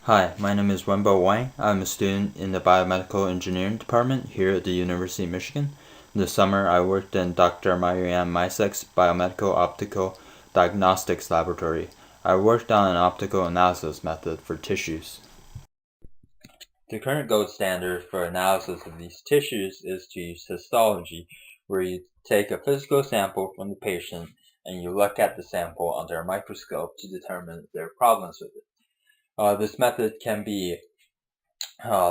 Hi, my name is Wenbo Wang. I'm a student in the Biomedical Engineering Department here at the University of Michigan. This summer, I worked in Dr. Marianne Mysek's Biomedical Optical Diagnostics Laboratory. I worked on an optical analysis method for tissues. The current gold standard for analysis of these tissues is to use histology, where you take a physical sample from the patient and you look at the sample under a microscope to determine if there are problems with it. This method can be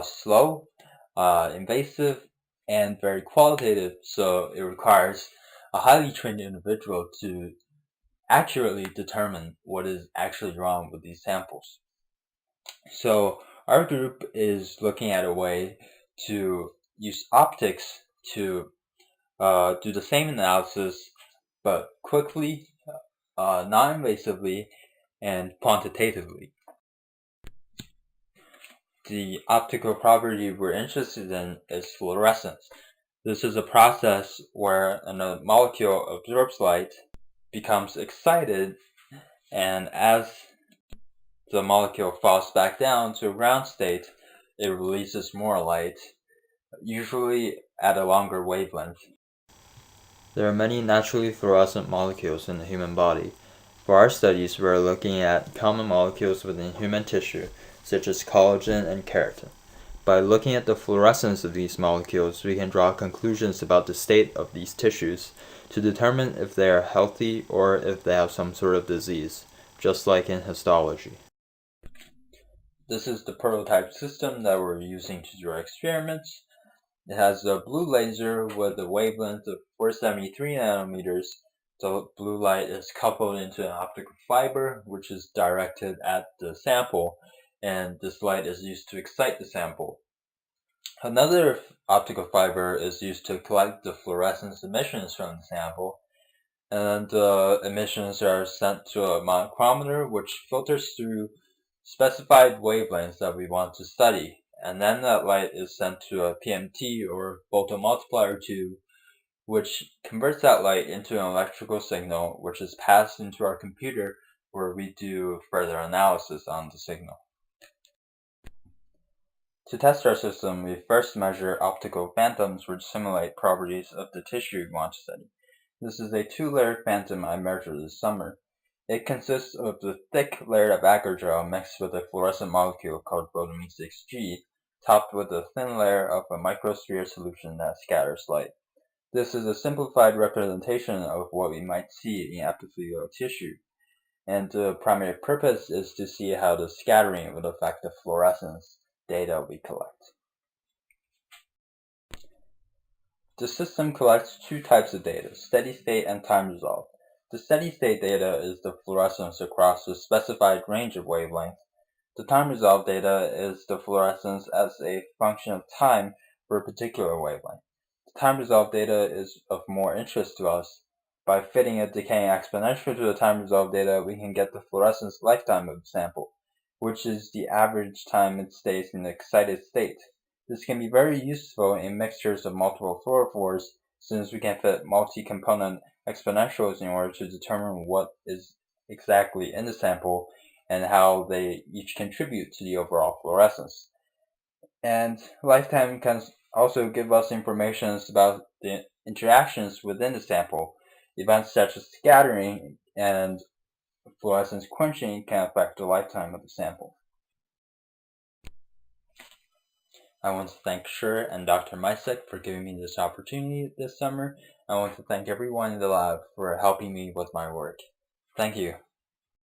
slow, invasive, and very qualitative, so it requires a highly trained individual to accurately determine what is actually wrong with these samples. So our group is looking at a way to use optics to do the same analysis, but quickly, non-invasively, and quantitatively. The optical property we're interested in is fluorescence. This is a process where a molecule absorbs light, becomes excited, and as the molecule falls back down to a ground state, it releases more light, usually at a longer wavelength. There are many naturally fluorescent molecules in the human body. For our studies, we are looking at common molecules within human tissue, such as collagen and keratin. By looking at the fluorescence of these molecules, we can draw conclusions about the state of these tissues to determine if they are healthy or if they have some sort of disease, just like in histology. This is the prototype system that we're using to do our experiments. It has a blue laser with a wavelength of 473 nanometers. The blue light is coupled into an optical fiber, which is directed at the sample, and this light is used to excite the sample. Another optical fiber is used to collect the fluorescence emissions from the sample, and the emissions are sent to a monochromator, which filters through specified wavelengths that we want to study. And then that light is sent to a PMT or photomultiplier tube, which converts that light into an electrical signal, which is passed into our computer where we do further analysis on the signal. To test our system, we first measure optical phantoms which simulate properties of the tissue we want to study. This is a two-layered phantom I measured this summer. It consists of the thick layer of agar gel mixed with a fluorescent molecule called rhodamine 6G, topped with a thin layer of a microsphere solution that scatters light. This is a simplified representation of what we might see in epithelial tissue, and the primary purpose is to see how the scattering would affect the fluorescence data we collect. The system collects two types of data, steady state and time resolved. The steady state data is the fluorescence across a specified range of wavelengths. The time resolved data is the fluorescence as a function of time for a particular wavelength. The time resolved data is of more interest to us. By fitting a decaying exponential to the time resolved data, we can get the fluorescence lifetime of the sample, which is the average time it stays in the excited state. This can be very useful in mixtures of multiple fluorophores, since we can fit multi-component exponentials in order to determine what is exactly in the sample and how they each contribute to the overall fluorescence. And lifetime can also give us information about the interactions within the sample. Events such as scattering and fluorescence quenching can affect the lifetime of the sample. I want to thank Sher and Dr. Mysek for giving me this opportunity this summer. I want to thank everyone in the lab for helping me with my work. Thank you.